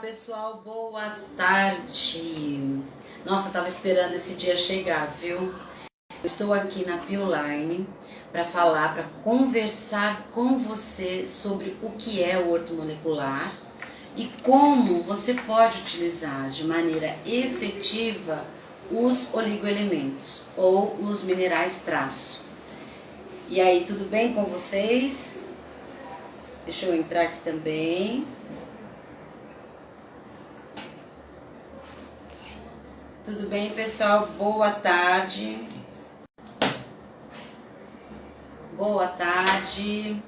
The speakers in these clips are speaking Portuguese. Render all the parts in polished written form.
Pessoal, boa tarde. Nossa, eu tava esperando esse dia chegar, viu? Eu estou aqui na Bioline para falar, para conversar com você sobre o que é o ortomolecular e como você pode utilizar de maneira efetiva os oligoelementos ou os minerais traço. E aí, tudo bem com vocês? Deixa eu entrar aqui também. Tudo bem, pessoal? Boa tarde. Boa tarde.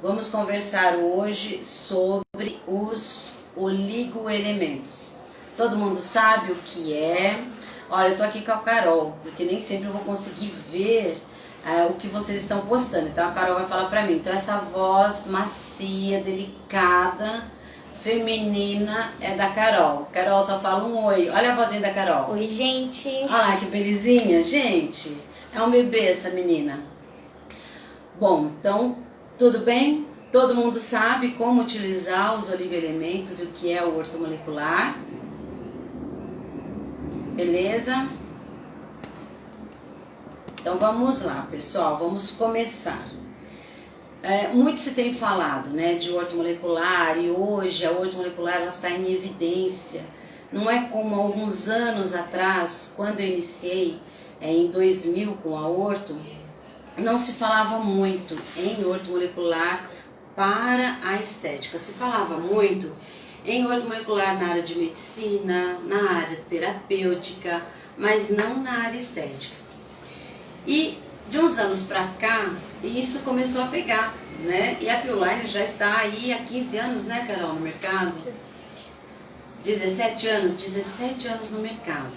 Vamos conversar hoje sobre os oligoelementos. Todo mundo sabe o que é? Olha, eu tô aqui com a Carol, porque nem sempre eu vou conseguir ver o que vocês estão postando. Então a Carol vai falar pra mim. Então essa voz macia, delicada, feminina é da Carol. Carol só fala um oi. Olha a vozinha da Carol. Oi, gente. Olha que belezinha. Gente, é um bebê essa menina. Bom, então, tudo bem? Todo mundo sabe como utilizar os oligoelementos e o que é o ortomolecular? Beleza? Então vamos lá, pessoal. Vamos começar. Muito se tem falado, né, de ortomolecular, e hoje a ortomolecular ela está em evidência. Não é como alguns anos atrás, quando eu iniciei em 2000 com a orto, não se falava muito em ortomolecular para a estética. Se falava muito em ortomolecular na área de medicina, na área terapêutica, mas não na área estética. E de uns anos para cá, isso começou a pegar, né? E a Bioline já está aí há 15 anos, né, Carol, no mercado? 17 anos no mercado.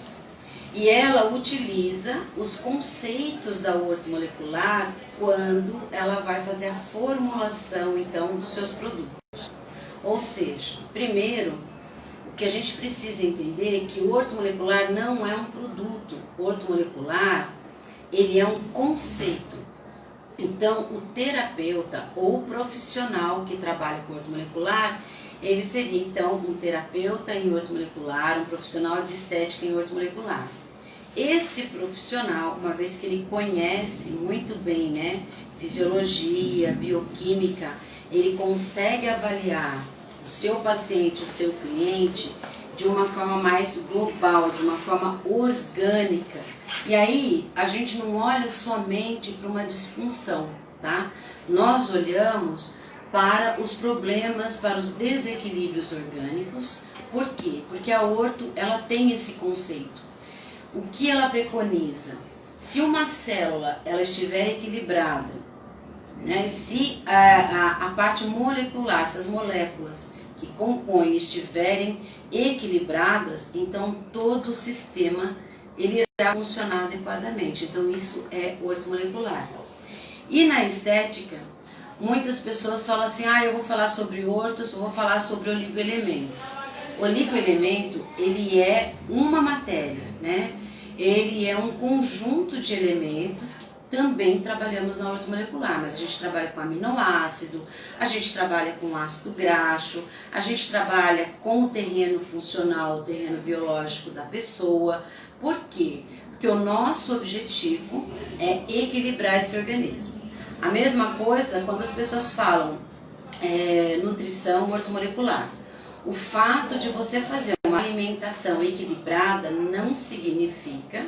E ela utiliza os conceitos da ortomolecular quando ela vai fazer a formulação, então, dos seus produtos. Ou seja, primeiro, o que a gente precisa entender é que o ortomolecular não é um produto. O ortomolecular, ele é um conceito. Então, o terapeuta ou o profissional que trabalha com ortomolecular, ele seria, então, um terapeuta em ortomolecular, um profissional de estética em ortomolecular. Esse profissional, uma vez que ele conhece muito bem, né, fisiologia, bioquímica, ele consegue avaliar o seu paciente, o seu cliente, de uma forma mais global, de uma forma orgânica. E aí, a gente não olha somente para uma disfunção, tá? Nós olhamos para os problemas, para os desequilíbrios orgânicos. Por quê? Porque a orto, ela tem esse conceito. O que ela preconiza? Se uma célula ela estiver equilibrada, né? Se a parte molecular, essas moléculas que compõem estiverem equilibradas, então todo o sistema ele irá funcionar adequadamente. Então isso é ortomolecular. E na estética, muitas pessoas falam assim, eu vou falar sobre ortos, vou falar sobre oligoelemento. O oligoelemento, ele é uma matéria, né? Ele é um conjunto de elementos que também trabalhamos na ortomolecular, mas a gente trabalha com aminoácido, a gente trabalha com ácido graxo, a gente trabalha com o terreno funcional, o terreno biológico da pessoa. Por quê? Porque o nosso objetivo é equilibrar esse organismo. A mesma coisa quando as pessoas falam nutrição ortomolecular. O fato de você fazer uma alimentação equilibrada não significa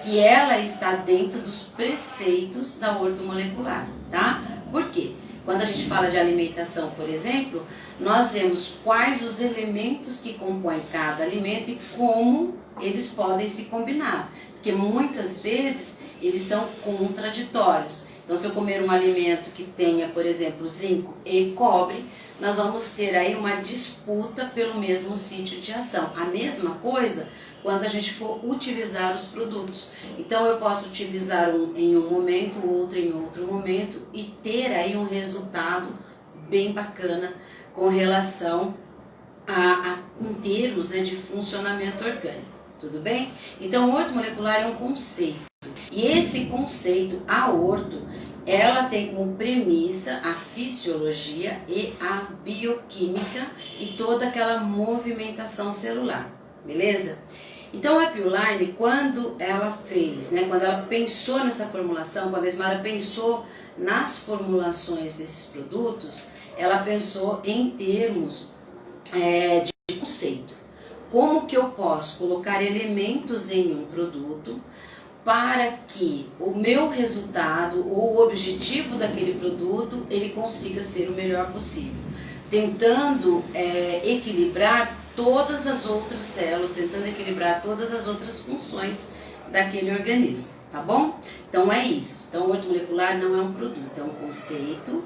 que ela está dentro dos preceitos da ortomolecular, tá? Por quê? Quando a gente fala de alimentação, por exemplo, nós vemos quais os elementos que compõem cada alimento e como eles podem se combinar. Porque muitas vezes eles são contraditórios. Então, se eu comer um alimento que tenha, por exemplo, zinco e cobre, nós vamos ter aí uma disputa pelo mesmo sítio de ação. A mesma coisa quando a gente for utilizar os produtos. Então eu posso utilizar um em um momento, outro em outro momento e ter aí um resultado bem bacana com relação em termos, né, de funcionamento orgânico. Tudo bem? Então o ortomolecular é um conceito. E esse conceito, a orto, ela tem como premissa a fisiologia e a bioquímica e toda aquela movimentação celular, beleza? Então a Apioline, quando ela fez, né, quando ela pensou nessa formulação, quando a Ismara pensou nas formulações desses produtos, ela pensou em termos de conceito. Como que eu posso colocar elementos em um produto para que o meu resultado ou o objetivo daquele produto ele consiga ser o melhor possível, tentando equilibrar todas as outras células, tentando equilibrar todas as outras funções daquele organismo, tá bom? Então é isso. Então o ortomolecular não é um produto, é um conceito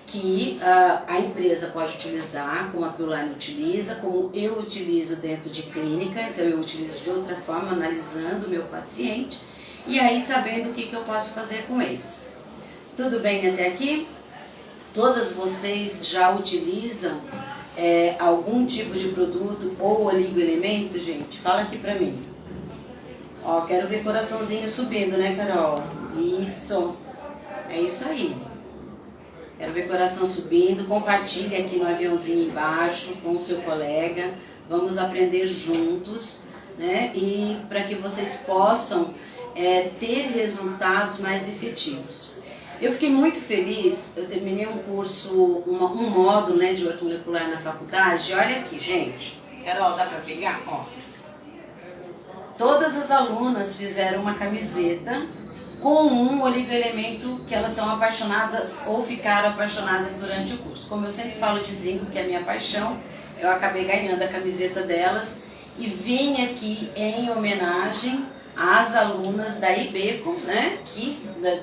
que a empresa pode utilizar, como a Apioline utiliza, como eu utilizo dentro de clínica, então eu utilizo de outra forma, analisando o meu paciente e aí sabendo o que eu posso fazer com eles. Tudo bem até aqui? Todas vocês já utilizam algum tipo de produto ou oligoelemento, gente? Fala aqui pra mim. Ó, quero ver coraçãozinho subindo, né, Carol? Isso. É isso aí. Quero ver coração subindo. Compartilhe aqui no aviãozinho embaixo com o seu colega. Vamos aprender juntos, né? E para que vocês possam ter resultados mais efetivos. Eu fiquei muito feliz, eu terminei um curso, um módulo, né, de ortomolecular na faculdade. Olha aqui, gente. Carol, dá para pegar? Ó. Todas as alunas fizeram uma camiseta com um oligoelemento que elas são apaixonadas ou ficaram apaixonadas durante o curso. Como eu sempre falo de zinco, que é a minha paixão, eu acabei ganhando a camiseta delas e vim aqui em homenagem às alunas da IBECO, né,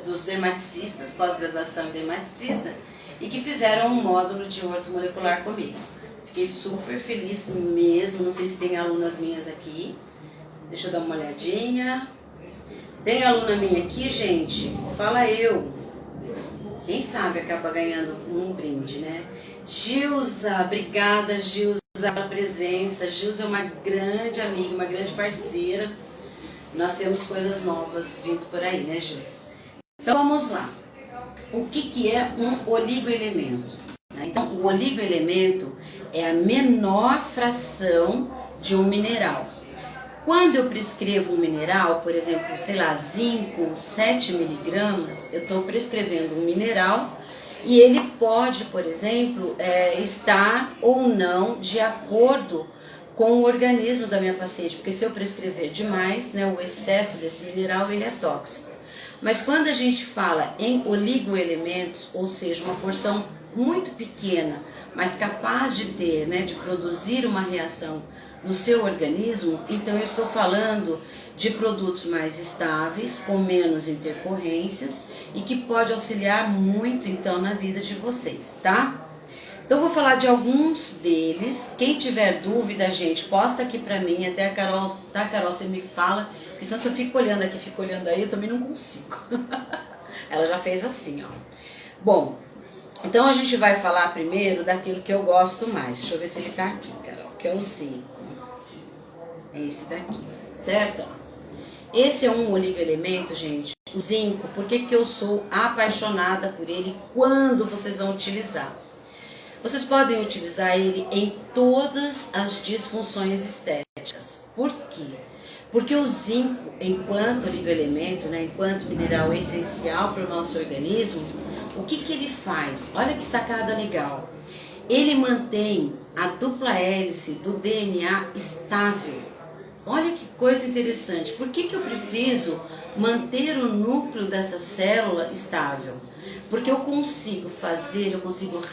dos dermaticistas, pós-graduação em dermaticista, e que fizeram um módulo de ortomolecular comigo. Fiquei super feliz mesmo, não sei se tem alunas minhas aqui, deixa eu dar uma olhadinha. Tem aluna minha aqui, gente? Fala eu. Quem sabe acaba ganhando um brinde, né? Gilza, obrigada, Gilza, pela presença. Gilza é uma grande amiga, uma grande parceira. Nós temos coisas novas vindo por aí, né, Gilza? Então vamos lá. O que é um oligoelemento? Então, o oligoelemento é a menor fração de um mineral. Quando eu prescrevo um mineral, por exemplo, sei lá, zinco, 7 miligramas, eu estou prescrevendo um mineral e ele pode, por exemplo, estar ou não de acordo com o organismo da minha paciente, porque se eu prescrever demais, né, o excesso desse mineral ele é tóxico. Mas quando a gente fala em oligoelementos, ou seja, uma porção muito pequena, mas capaz de ter, né, de produzir uma reação no seu organismo, então eu estou falando de produtos mais estáveis, com menos intercorrências e que pode auxiliar muito então na vida de vocês, tá? Então eu vou falar de alguns deles. Quem tiver dúvida, gente, posta aqui pra mim, até a Carol, tá, Carol, você me fala, porque senão se eu fico olhando aqui, fico olhando aí, eu também não consigo. Ela já fez assim, ó. Bom, então a gente vai falar primeiro daquilo que eu gosto mais. Deixa eu ver se ele tá aqui, Carol, que é o zinco. É esse daqui, certo? Esse é um oligoelemento, gente, o zinco. Por que eu sou apaixonada por ele? Quando vocês vão utilizar? Vocês podem utilizar ele em todas as disfunções estéticas. Por quê? Porque o zinco, enquanto oligoelemento, né, enquanto mineral essencial para o nosso organismo, o que ele faz? Olha que sacada legal. Ele mantém a dupla hélice do DNA estável. Olha que coisa interessante. Por que eu preciso manter o núcleo dessa célula estável? Porque eu consigo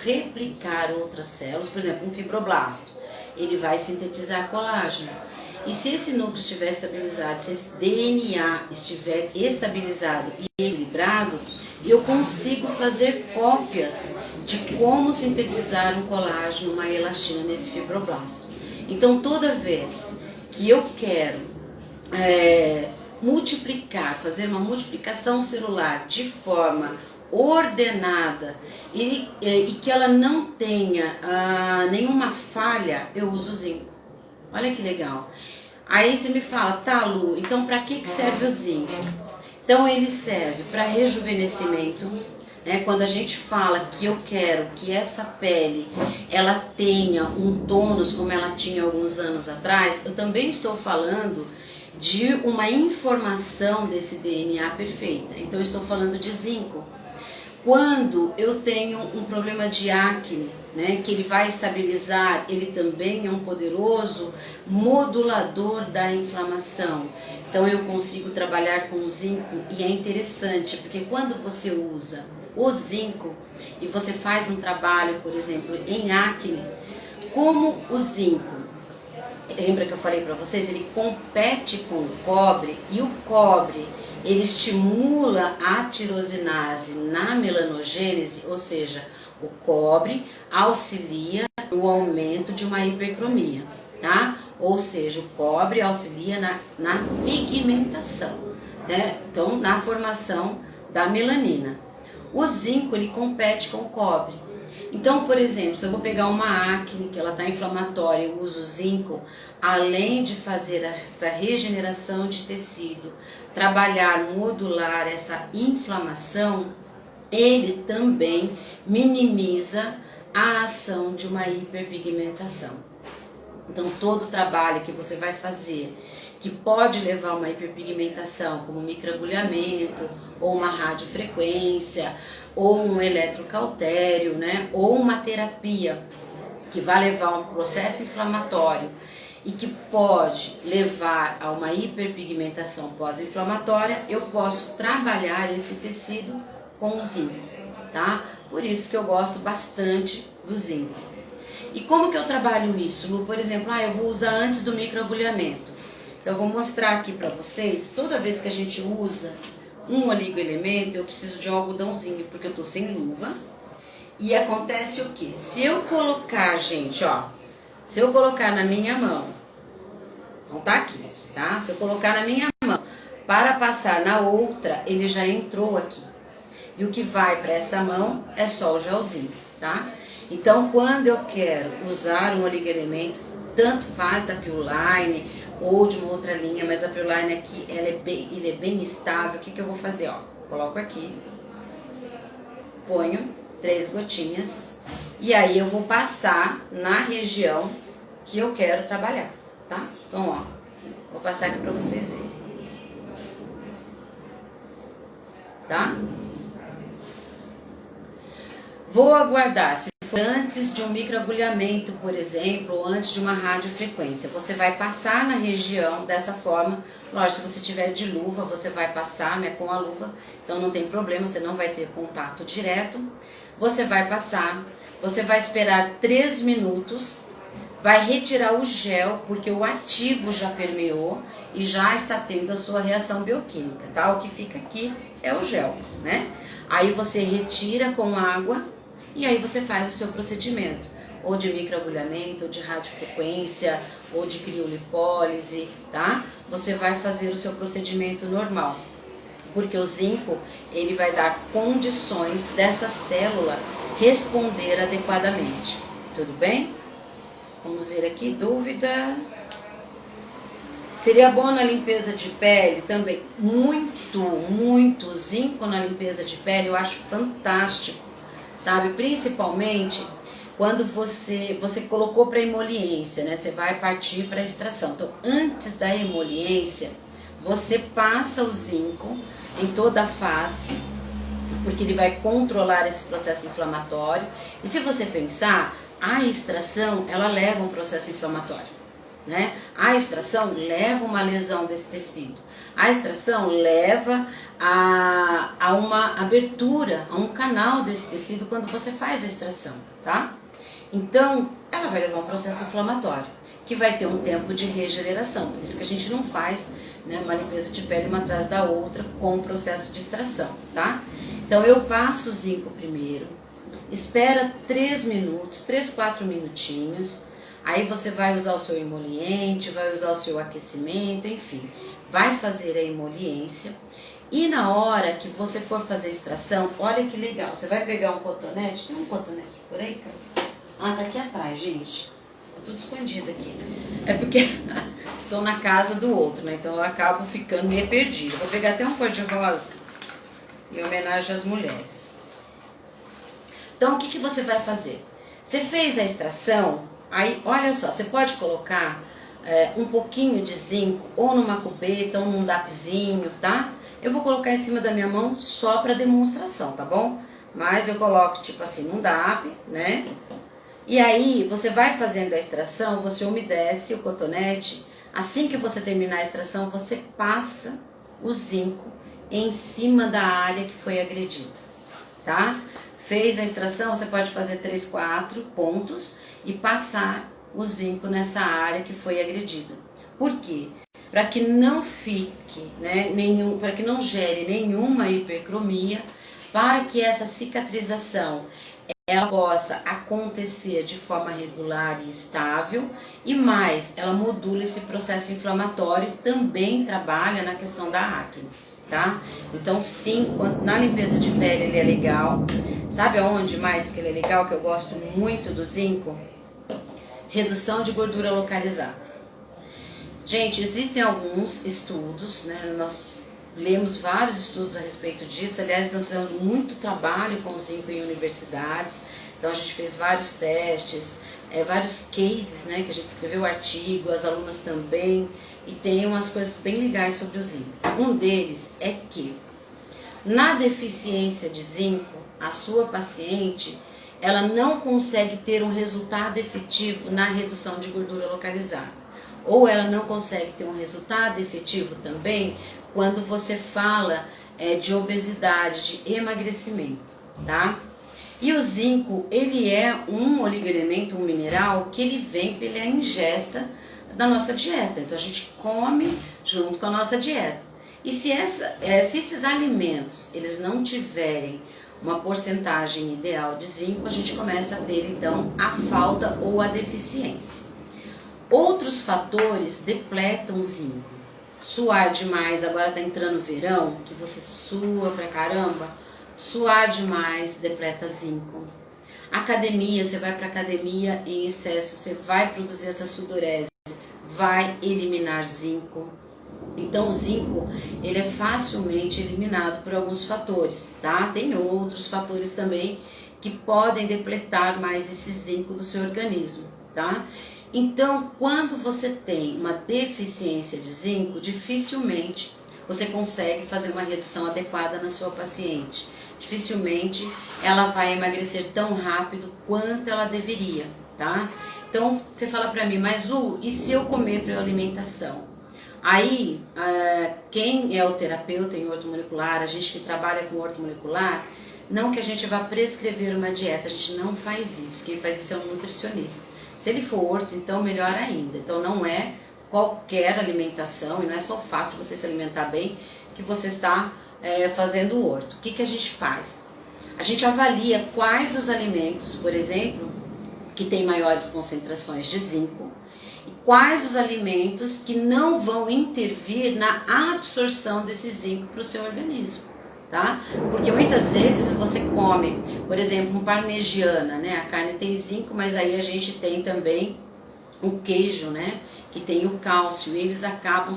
replicar outras células, por exemplo, um fibroblasto. Ele vai sintetizar colágeno. E se esse núcleo estiver estabilizado, se esse DNA estiver estabilizado e equilibrado, eu consigo fazer cópias de como sintetizar um colágeno, uma elastina nesse fibroblasto. Então, toda vez que eu quero multiplicar, fazer uma multiplicação celular de forma ordenada e que ela não tenha nenhuma falha, eu uso o zinco. Olha que legal. Aí você me fala, tá, Lu, então para que serve o zinco? Então ele serve para rejuvenescimento, né? Quando a gente fala que eu quero que essa pele ela tenha um tônus como ela tinha alguns anos atrás, eu também estou falando de uma informação desse DNA perfeita. Então eu estou falando de zinco. Quando eu tenho um problema de acne, né, que ele vai estabilizar, ele também é um poderoso modulador da inflamação. Então eu consigo trabalhar com o zinco e é interessante, porque quando você usa o zinco e você faz um trabalho, por exemplo, em acne, como o zinco, lembra que eu falei para vocês, ele compete com o cobre, e o cobre ele estimula a tirosinase na melanogênese, ou seja, o cobre auxilia no aumento de uma hipercromia, tá? Ou seja, o cobre auxilia na pigmentação, né? Então, na formação da melanina. O zinco, ele compete com o cobre. Então, por exemplo, se eu vou pegar uma acne que ela está inflamatória, eu uso zinco, além de fazer essa regeneração de tecido, trabalhar, modular essa inflamação, ele também minimiza a ação de uma hiperpigmentação. Então, todo trabalho que você vai fazer que pode levar a uma hiperpigmentação, como microagulhamento, ou uma radiofrequência, ou um eletrocautério, né? Ou uma terapia que vai levar a um processo inflamatório e que pode levar a uma hiperpigmentação pós-inflamatória, eu posso trabalhar esse tecido com o zinco, tá? Por isso que eu gosto bastante do zinco. E como que eu trabalho isso, Lu? Por exemplo, eu vou usar antes do microagulhamento. Então eu vou mostrar aqui para vocês, toda vez que a gente usa um oligoelemento, eu preciso de um algodãozinho, porque eu tô sem luva. E acontece o quê? Se eu colocar, gente, ó, se eu colocar na minha mão, não tá aqui, tá? Se eu colocar na minha mão para passar na outra, ele já entrou aqui. E o que vai para essa mão é só o gelzinho, tá? Então, quando eu quero usar um oligoelemento, tanto faz da P-Line ou de uma outra linha, mas a P-Line aqui, ele é bem estável. O que eu vou fazer? Ó, coloco aqui, ponho 3 gotinhas e aí eu vou passar na região que eu quero trabalhar, tá? Então, ó, vou passar aqui pra vocês verem, tá? Vou aguardar, se for antes de um microagulhamento, por exemplo, ou antes de uma radiofrequência. Você vai passar na região dessa forma. Lógico, se você tiver de luva, você vai passar, né, com a luva. Então não tem problema, você não vai ter contato direto. Você vai passar, você vai esperar 3 minutos, vai retirar o gel, porque o ativo já permeou e já está tendo a sua reação bioquímica, tá? O que fica aqui é o gel, né? Aí você retira com água e aí você faz o seu procedimento, ou de microagulhamento, ou de radiofrequência, ou de criolipólise, tá? Você vai fazer o seu procedimento normal, porque o zinco, ele vai dar condições dessa célula responder adequadamente. Tudo bem? Vamos ver aqui, dúvida? Seria bom na limpeza de pele também? Muito zinco na limpeza de pele, eu acho fantástico, sabe? Principalmente quando você colocou para emoliência, né? Você vai partir para extração. Então, antes da emoliência, você passa o zinco em toda a face, porque ele vai controlar esse processo inflamatório. E se você pensar, a extração, ela leva um processo inflamatório, né? A extração leva uma lesão desse tecido. A extração leva a uma abertura, a um canal desse tecido quando você faz a extração, tá? Então, ela vai levar um processo inflamatório, que vai ter um tempo de regeneração. Por isso que a gente não faz, né, uma limpeza de pele uma atrás da outra com o processo de extração, tá? Então, eu passo o zinco primeiro, espera 3 minutos, 3, 4 minutinhos. Aí você vai usar o seu emoliente, vai usar o seu aquecimento, enfim, vai fazer a emoliência. E na hora que você for fazer a extração, olha que legal, você vai pegar um cotonete, tem um cotonete por aí, cara? Ah, tá aqui atrás, gente, tá tudo escondido aqui. É porque estou na casa do outro, né? Então eu acabo ficando meio perdida. Vou pegar até um cor-de-rosa em homenagem às mulheres. Então o que você vai fazer? Você fez a extração, aí olha só, você pode colocar um pouquinho de zinco ou numa cubeta ou num dapzinho, tá? Eu vou colocar em cima da minha mão só para demonstração, tá bom? Mas eu coloco tipo assim num dap, né? E aí você vai fazendo a extração, você umedece o cotonete. Assim que você terminar a extração, você passa o zinco em cima da área que foi agredida, tá? Fez a extração, você pode fazer 3, 4 pontos e passar o zinco nessa área que foi agredida. Por quê? Para que não fique, né, para que não gere nenhuma hipercromia, para que essa cicatrização ela possa acontecer de forma regular e estável, e mais, ela modula esse processo inflamatório, também trabalha na questão da acne, tá? Então sim, na limpeza de pele ele é legal. Sabe aonde mais que ele é legal, que eu gosto muito do zinco? Redução de gordura localizada. Gente, existem alguns estudos, né? Nós lemos vários estudos a respeito disso. Aliás, nós fizemos muito trabalho com o zinco em universidades. Então a gente fez vários testes, vários cases, né? Que a gente escreveu artigo, as alunas também. E tem umas coisas bem legais sobre o zinco. Um deles é que na deficiência de zinco, a sua paciente ela não consegue ter um resultado efetivo na redução de gordura localizada. Ou ela não consegue ter um resultado efetivo também quando você fala de obesidade, de emagrecimento, tá? E o zinco, ele é um oligoelemento, um mineral que ele vem pela ingesta da nossa dieta. Então a gente come junto com a nossa dieta. E se esses alimentos eles não tiverem uma porcentagem ideal de zinco, a gente começa a ter então a falta ou a deficiência. Outros fatores depletam o zinco. Suar demais, agora tá entrando o verão, que você sua pra caramba, suar demais depleta zinco. Academia, você vai pra academia em excesso, você vai produzir essa sudorese, vai eliminar zinco. Então o zinco, ele é facilmente eliminado por alguns fatores, tá? Tem outros fatores também que podem depletar mais esse zinco do seu organismo, tá? Então, quando você tem uma deficiência de zinco, dificilmente você consegue fazer uma redução adequada na sua paciente. Dificilmente ela vai emagrecer tão rápido quanto ela deveria, tá? Então, você fala pra mim, mas Lu, e se eu comer pela alimentação? Aí, quem é o terapeuta em ortomolecular, a gente que trabalha com ortomolecular, não que a gente vá prescrever uma dieta, a gente não faz isso, quem faz isso é um nutricionista. Se ele for orto, então melhor ainda. Então não é qualquer alimentação, e não é só o fato de você se alimentar bem que você está fazendo orto. O que a gente faz? A gente avalia quais os alimentos, por exemplo, que têm maiores concentrações de zinco, e quais os alimentos que não vão intervir na absorção desse zinco para o seu organismo. Tá? Porque muitas vezes você come, por exemplo, um parmegiana, né? A carne tem zinco, mas aí a gente tem também o queijo, né? Que tem o cálcio, e eles acabam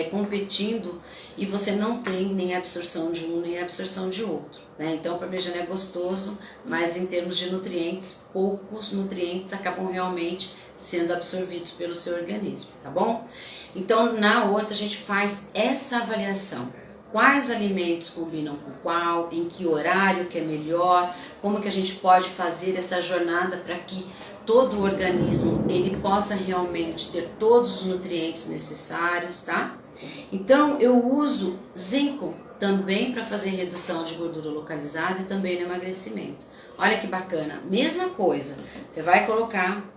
competindo e você não tem nem absorção de um nem absorção de outro, né? Então o parmegiana é gostoso, mas em termos de nutrientes, poucos nutrientes acabam realmente sendo absorvidos pelo seu organismo, tá bom? Então na horta a gente faz essa avaliação. Quais alimentos combinam com qual, em que horário que é melhor, como que a gente pode fazer essa jornada para que todo o organismo ele possa realmente ter todos os nutrientes necessários, tá? Então eu uso zinco também para fazer redução de gordura localizada e também no emagrecimento. Olha que bacana, mesma coisa, você vai colocar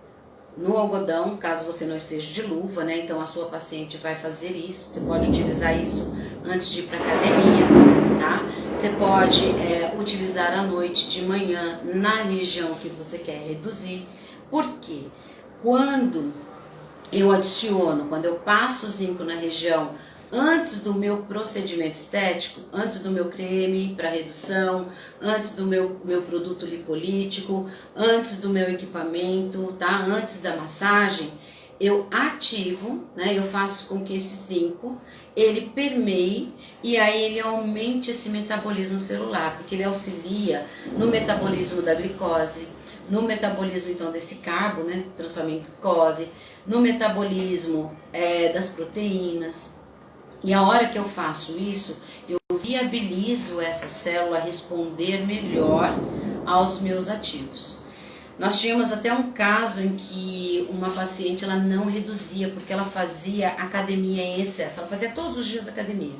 no algodão, caso você não esteja de luva, né? Então a sua paciente vai fazer isso. Você pode utilizar isso antes de ir para academia, tá? Você pode utilizar à noite, de manhã, na região que você quer reduzir. Por quê? Quando eu adiciono, quando eu passo zinco na região antes do meu procedimento estético, antes do meu creme para redução, antes do meu produto lipolítico, antes do meu equipamento, tá? Antes da massagem, eu ativo, né, eu faço com que esse zinco ele permeie e aí ele aumente esse metabolismo celular, porque ele auxilia no metabolismo da glicose, no metabolismo então desse carbo, né, que transforma em glicose, no metabolismo das proteínas. E a hora que eu faço isso, eu viabilizo essa célula a responder melhor aos meus ativos. Nós tínhamos até um caso em que uma paciente ela não reduzia, porque ela fazia academia em excesso, ela fazia todos os dias academia.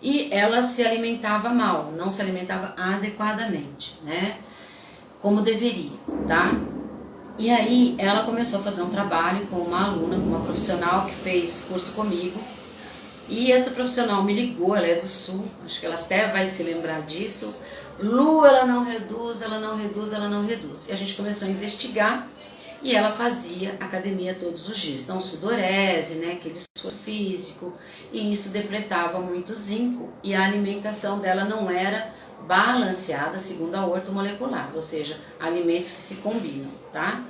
E ela se alimentava mal, não se alimentava adequadamente, né? Como deveria, tá? E aí ela começou a fazer um trabalho com uma aluna, com uma profissional que fez curso comigo. E essa profissional me ligou, ela é do Sul, acho que ela até vai se lembrar disso. Lu, ela não reduz, ela não reduz, ela não reduz. E a gente começou a investigar e ela fazia academia todos os dias. Então, sudorese, né, aquele esforço físico, e isso depletava muito zinco e a alimentação dela não era balanceada segundo a ortomolecular, ou seja, alimentos que se combinam, tá?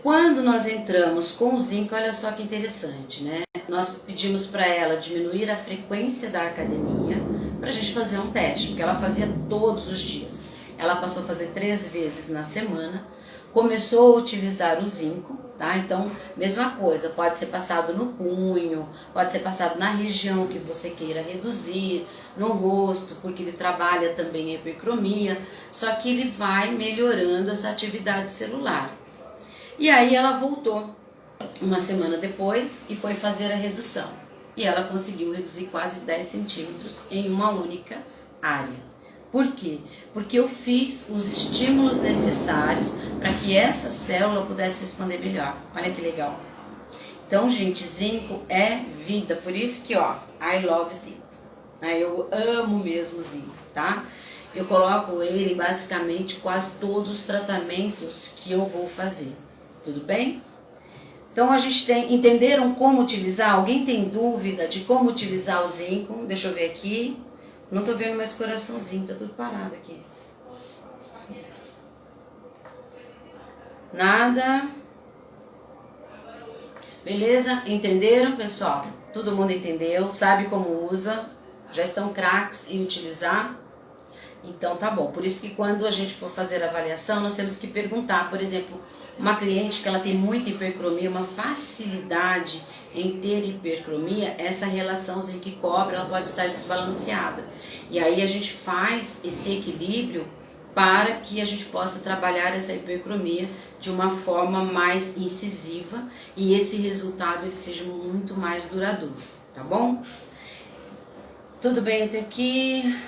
Quando nós entramos com o zinco, olha só que interessante, né? Nós pedimos para ela diminuir a frequência da academia para a gente fazer um teste, porque ela fazia todos os dias. Ela passou a fazer 3 vezes na semana, começou a utilizar o zinco, tá? Então, mesma coisa, pode ser passado no punho, pode ser passado na região que você queira reduzir, no rosto, porque ele trabalha também a hipercromia, só que ele vai melhorando essa atividade celular. E aí ela voltou uma semana depois e foi fazer a redução. E ela conseguiu reduzir quase 10 centímetros em uma única área. Por quê? Porque eu fiz os estímulos necessários para que essa célula pudesse responder melhor. Olha que legal. Então, gente, zinco é vida. Por isso que, ó, I love zinco. Eu amo mesmo zinco, tá? Eu coloco ele basicamente quase todos os tratamentos que eu vou fazer. Tudo bem? Então a gente entenderam como utilizar? Alguém tem dúvida de como utilizar o zinco? Deixa eu ver aqui. Não tô vendo mais coraçãozinho, tá tudo parado aqui. Nada. Beleza? Entenderam, pessoal? Todo mundo entendeu? Sabe como usa? Já estão craques em utilizar? Então tá bom. Por isso que quando a gente for fazer a avaliação, nós temos que perguntar, por exemplo, uma cliente que ela tem muita hipercromia, uma facilidade em ter hipercromia, essa relação zinco e cobre ela pode estar desbalanceada. E aí a gente faz esse equilíbrio para que a gente possa trabalhar essa hipercromia de uma forma mais incisiva e esse resultado ele seja muito mais duradouro, tá bom? Tudo bem até aqui?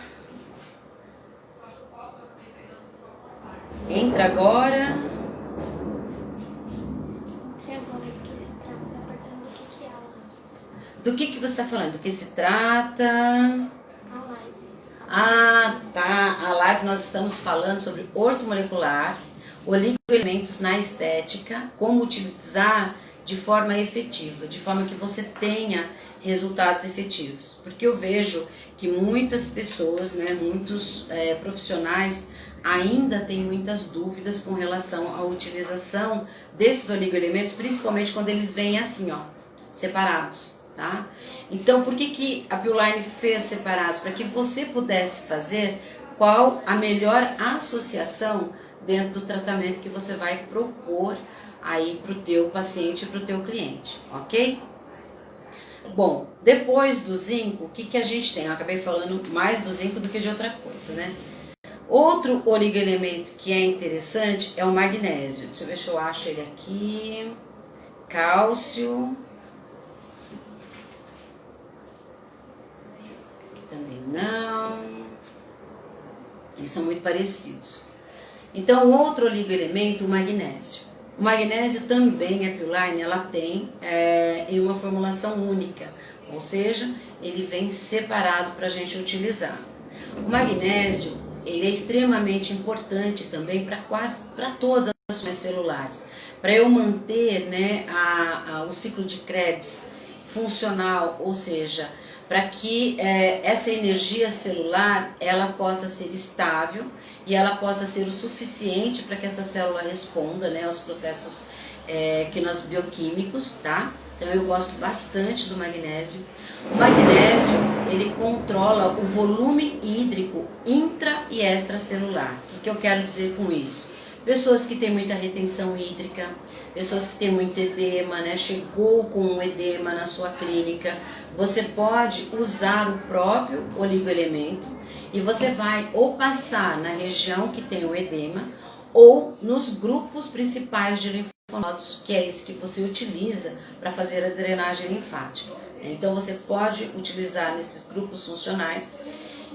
Entra agora. Do que você está falando? Do que se trata? A live. Ah, tá. A live nós estamos falando sobre ortomolecular, oligoelementos na estética, como utilizar de forma efetiva, de forma que você tenha resultados efetivos. Porque eu vejo que muitas pessoas, né, muitos profissionais ainda têm muitas dúvidas com relação à utilização desses oligoelementos, principalmente quando eles vêm assim, ó, separados. Tá? Então, por que a Bioline fez separados? Para que você pudesse fazer qual a melhor associação dentro do tratamento que você vai propor aí para o teu paciente e para o teu cliente, ok? Bom, depois do zinco, o que a gente tem? Eu acabei falando mais do zinco do que de outra coisa, né? Outro oligoelemento que é interessante é o magnésio. Deixa eu ver se eu acho ele aqui. Cálcio. Também não. Eles são muito parecidos. Então, outro oligoelemento, o magnésio. O magnésio também, a Bioline, ela tem em uma formulação única. Ou seja, ele vem separado para a gente utilizar. O magnésio, ele é extremamente importante também para todas as funções celulares. Para eu manter, né, o ciclo de Krebs funcional, ou seja, para que essa energia celular ela possa ser estável e ela possa ser o suficiente para que essa célula responda, né, aos processos que nós bioquímicos, tá? Então eu gosto bastante do magnésio. O magnésio, ele controla o volume hídrico intra e extracelular. O que eu quero dizer com isso? Pessoas que têm muita retenção hídrica, pessoas que têm muito edema, né? Chegou com um edema na sua clínica, você pode usar o próprio oligoelemento e você vai ou passar na região que tem o edema ou nos grupos principais de linfonodos, que é esse que você utiliza para fazer a drenagem linfática. Então você pode utilizar nesses grupos funcionais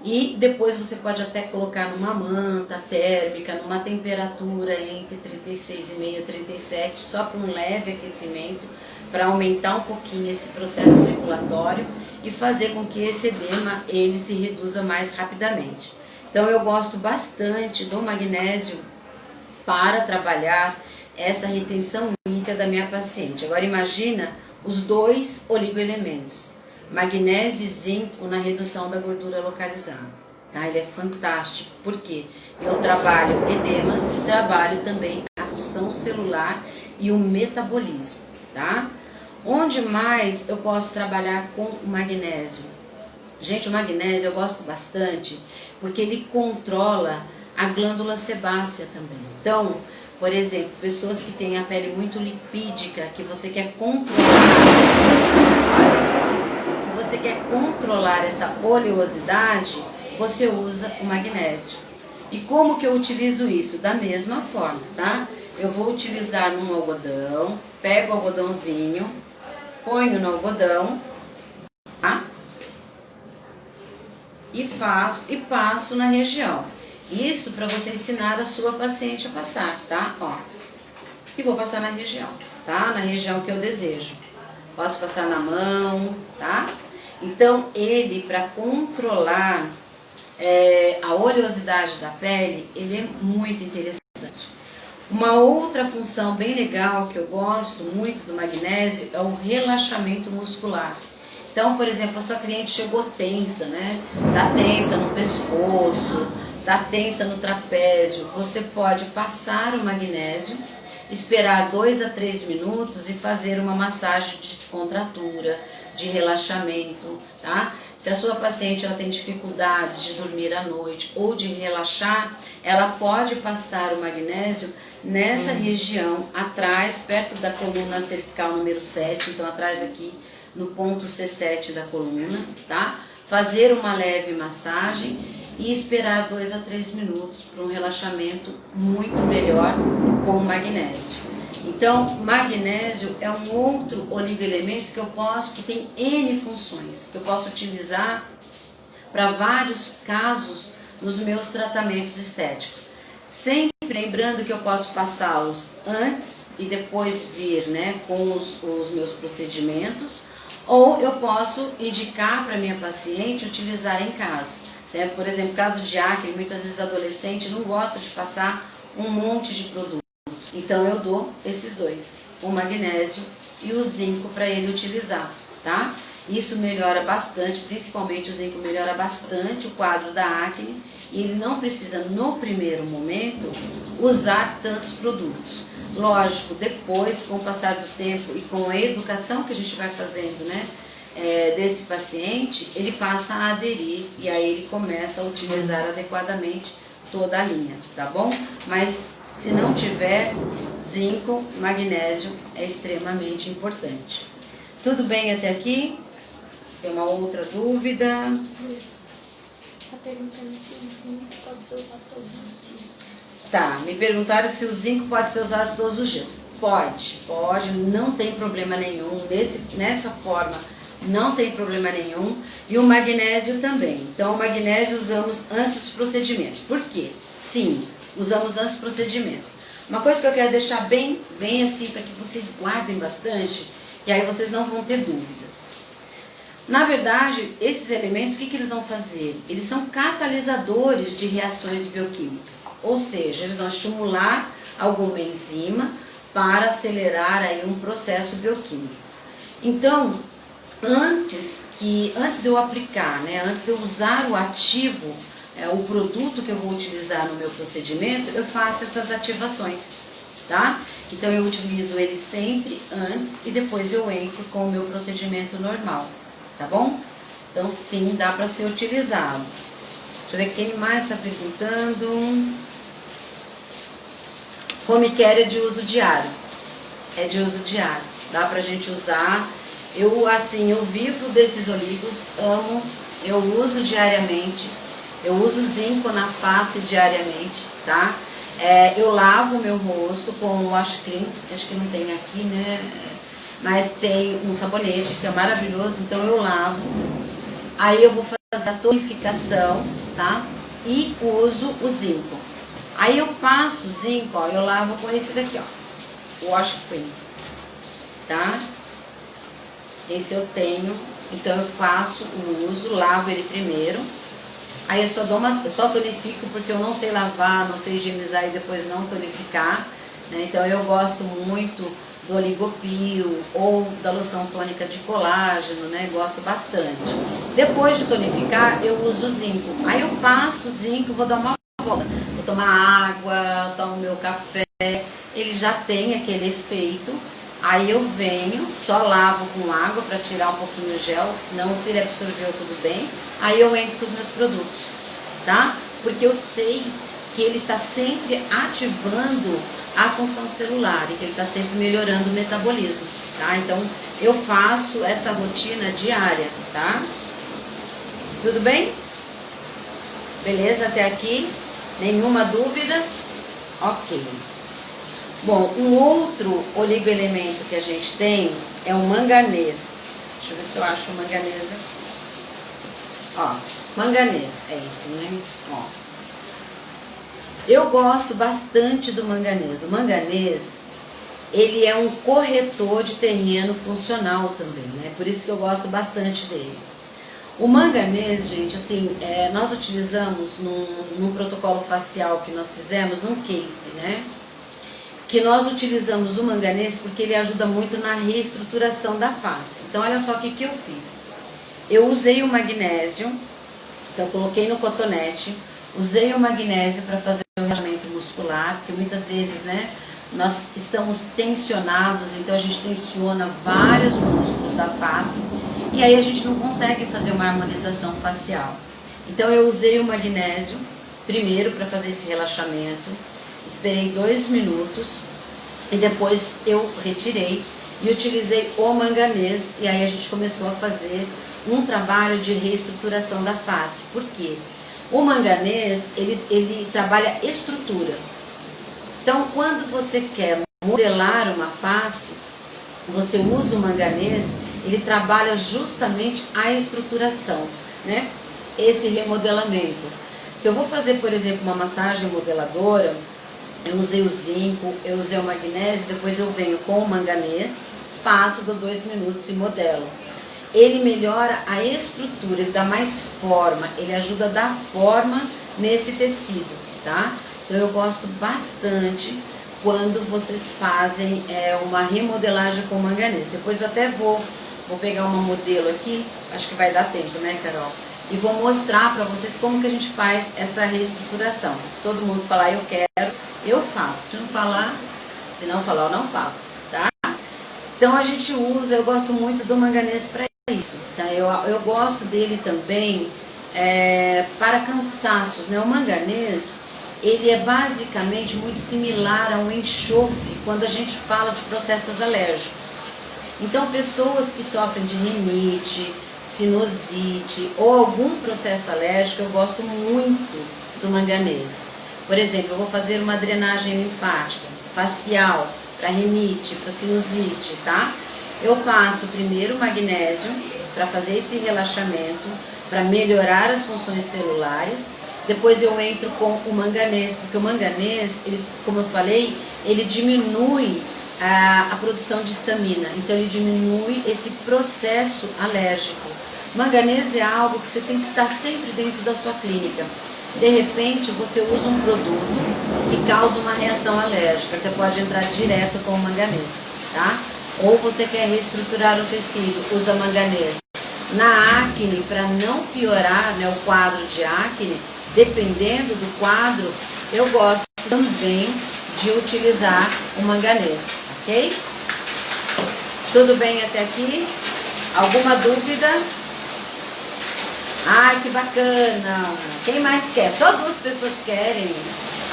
e depois você pode até colocar numa manta térmica, numa temperatura entre 36,5 e 37, só para um leve aquecimento, para aumentar um pouquinho esse processo circulatório e fazer com que esse edema ele se reduza mais rapidamente. Então eu gosto bastante do magnésio para trabalhar essa retenção hídrica da minha paciente. Agora imagina os dois oligoelementos, magnésio e zinco na redução da gordura localizada. Tá? Ele é fantástico, porque eu trabalho edemas e trabalho também a função celular e o metabolismo. Tá? Onde mais eu posso trabalhar com o magnésio? Gente, o magnésio eu gosto bastante porque ele controla a glândula sebácea também. Então, por exemplo, pessoas que têm a pele muito lipídica, que você quer controlar, olha, que você quer controlar essa oleosidade, você usa o magnésio. E como que eu utilizo isso? Da mesma forma, tá? Eu vou utilizar num algodão, pego o algodãozinho, ponho no algodão, tá? E passo na região. Isso para você ensinar a sua paciente a passar, tá? Ó. E vou passar na região, tá? Na região que eu desejo. Posso passar na mão, tá? Então, ele, para controlar a oleosidade da pele, ele é muito interessante. Uma outra função bem legal que eu gosto muito do magnésio é o relaxamento muscular. Então, por exemplo, a sua cliente chegou tensa, né? Tá tensa no pescoço, tá tensa no trapézio. Você pode passar o magnésio, esperar 2 a 3 minutos e fazer uma massagem de descontratura, de relaxamento, tá? Se a sua paciente ela tem dificuldades de dormir à noite ou de relaxar, ela pode passar o magnésio nessa região, atrás, perto da coluna cervical número 7, então atrás aqui no ponto C7 da coluna, tá? Fazer uma leve massagem e esperar 2 a 3 minutos para um relaxamento muito melhor com o magnésio. Então, magnésio é um outro oligoelemento que tem N funções, que eu posso utilizar para vários casos nos meus tratamentos estéticos. Sempre lembrando que eu posso passá-los antes e depois vir, né, com os meus procedimentos, ou eu posso indicar para minha paciente utilizar em casa. Né? Por exemplo, caso de acne, muitas vezes adolescente não gosta de passar um monte de produto. Então eu dou esses dois, o magnésio e o zinco para ele utilizar, tá? Isso melhora bastante, principalmente o zinco melhora bastante o quadro da acne e ele não precisa no primeiro momento usar tantos produtos. Lógico, depois, com o passar do tempo e com a educação que a gente vai fazendo, né, desse paciente, ele passa a aderir e aí ele começa a utilizar adequadamente toda a linha, tá bom? Mas se não tiver, zinco, magnésio é extremamente importante. Tudo bem até aqui? Tem uma outra dúvida? Está perguntando se o zinco pode ser usado todos os dias. Tá, me perguntaram se o zinco pode ser usado todos os dias. Pode, não tem problema nenhum. Nessa forma, não tem problema nenhum. E o magnésio também. Então, o magnésio usamos antes dos procedimentos. Por quê? Sim, usamos antes dos procedimentos. Uma coisa que eu quero deixar bem assim, para que vocês guardem bastante, e aí vocês não vão ter dúvidas. Na verdade, esses elementos, o que eles vão fazer? Eles são catalisadores de reações bioquímicas. Ou seja, eles vão estimular alguma enzima para acelerar aí um processo bioquímico. Então, antes de eu aplicar, né, antes de eu usar o ativo, o produto que eu vou utilizar no meu procedimento, eu faço essas ativações, tá? Então eu utilizo ele sempre antes e depois eu entro com o meu procedimento normal, tá bom? Então sim, dá para ser utilizado. Deixa eu ver quem mais está perguntando. Home care é de uso diário. É de uso diário. Dá pra gente usar. Eu vivo desses olivos, amo, eu uso diariamente. Eu uso zinco na face diariamente, tá? Eu lavo o meu rosto com o wash cream, acho que não tem aqui, né? Mas tem um sabonete que é maravilhoso, então eu lavo. Aí eu vou fazer a tonificação, tá? E uso o zinco. Aí eu passo o zinco, ó, eu lavo com esse daqui, ó, o wash cream, tá? Esse eu tenho, então eu faço o uso, lavo ele primeiro. Aí eu só tonifico porque eu não sei lavar, não sei higienizar e depois não tonificar, né? Então eu gosto muito do Oligopil ou da loção tônica de colágeno, né? Gosto bastante. Depois de tonificar, eu uso o zinco. Aí eu passo o zinco, vou dar uma volta. Vou tomar água, tomo meu café, ele já tem aquele efeito. Aí eu venho, só lavo com água para tirar um pouquinho o gel, senão se ele absorveu tudo bem. Aí eu entro com os meus produtos, tá? Porque eu sei que ele está sempre ativando a função celular e que ele está sempre melhorando o metabolismo, tá? Então eu faço essa rotina diária, tá? Tudo bem? Beleza até aqui? Nenhuma dúvida? Ok. Bom, um outro oligoelemento que a gente tem é o manganês. Deixa eu ver se eu acho o manganês aqui. Ó, manganês, é esse, né? Ó. Eu gosto bastante do manganês. O manganês, ele é um corretor de terreno funcional também, né? Por isso que eu gosto bastante dele. O manganês, gente, assim, nós utilizamos num protocolo facial que nós fizemos, num case, né? Que nós utilizamos o manganês porque ele ajuda muito na reestruturação da face. Então, olha só o que eu fiz. Eu usei o magnésio, então coloquei no cotonete, usei o magnésio para fazer o relaxamento muscular, porque muitas vezes, né, nós estamos tensionados, então a gente tensiona vários músculos da face, e aí a gente não consegue fazer uma harmonização facial. Então eu usei o magnésio, primeiro para fazer esse relaxamento, esperei 2 minutos e depois eu retirei e utilizei o manganês e aí a gente começou a fazer um trabalho de reestruturação da face. Por quê? O manganês, ele trabalha estrutura. Então, quando você quer modelar uma face, você usa o manganês, ele trabalha justamente a estruturação, né? Esse remodelamento. Se eu vou fazer, por exemplo, uma massagem modeladora, eu usei o zinco, eu usei o magnésio, depois eu venho com o manganês, passo, dou 2 minutos e modelo. Ele melhora a estrutura, ele dá mais forma, ele ajuda a dar forma nesse tecido, tá? Então eu gosto bastante quando vocês fazem uma remodelagem com manganês. Depois eu até vou pegar uma modelo aqui, acho que vai dar tempo, né, Carol? E vou mostrar para vocês como que a gente faz essa reestruturação. Todo mundo falar eu quero, eu faço. Se não falar eu não faço, tá? Então a gente usa, eu gosto muito do manganês para isso, tá? Eu gosto dele também para cansaços, né? O manganês, ele é basicamente muito similar ao enxofre quando a gente fala de processos alérgicos. Então pessoas que sofrem de rinite, sinusite ou algum processo alérgico, eu gosto muito do manganês. Por exemplo, eu vou fazer uma drenagem linfática, facial, para rinite, para sinusite, tá? Eu passo primeiro o magnésio para fazer esse relaxamento, para melhorar as funções celulares. Depois eu entro com o manganês, porque o manganês, ele, como eu falei, ele diminui a produção de histamina. Então ele diminui esse processo alérgico. Manganês é algo que você tem que estar sempre dentro da sua clínica. De repente você usa um produto que causa uma reação alérgica, você pode entrar direto com o manganês, tá? Ou você quer reestruturar o tecido, usa manganês. Na acne, para não piorar, né, o quadro de acne, dependendo do quadro, eu gosto também de utilizar o manganês, ok? Tudo bem até aqui? Alguma dúvida? Ai, que bacana! Quem mais quer? Só 2 pessoas querem.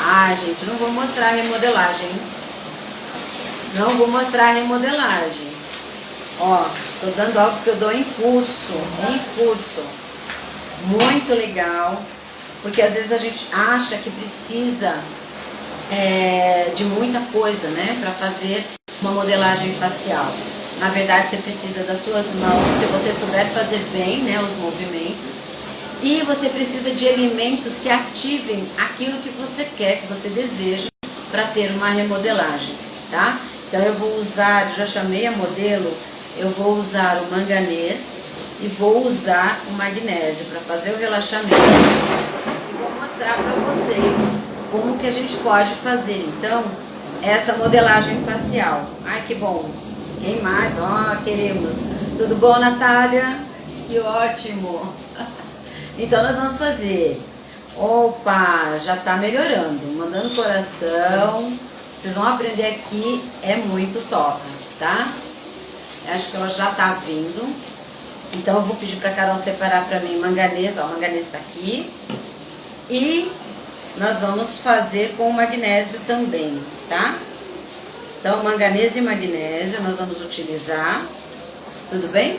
Ah, gente, não vou mostrar a remodelagem. Não vou mostrar a remodelagem. Ó, tô dando algo que eu dou em curso. Muito legal. Porque às vezes a gente acha que precisa de muita coisa, né? Pra fazer uma modelagem facial. Na verdade, você precisa das suas mãos, se você souber fazer bem, né, os movimentos. E você precisa de elementos que ativem aquilo que você quer, que você deseja, para ter uma remodelagem, tá? Então eu vou usar, já chamei a modelo, eu vou usar o manganês e vou usar o magnésio para fazer o relaxamento. E vou mostrar para vocês como que a gente pode fazer, então, essa modelagem facial. Ai, que bom! Quem mais? Ó, queremos. Tudo bom, Natália? Que ótimo! Então nós vamos fazer. Opa, já tá melhorando. Mandando coração. Vocês vão aprender aqui, é muito top, tá? Acho que ela já tá vindo. Então eu vou pedir pra Carol separar pra mim manganês. Ó, o manganês tá aqui. E nós vamos fazer com o magnésio também, tá? Então, manganês e magnésio nós vamos utilizar. Tudo bem?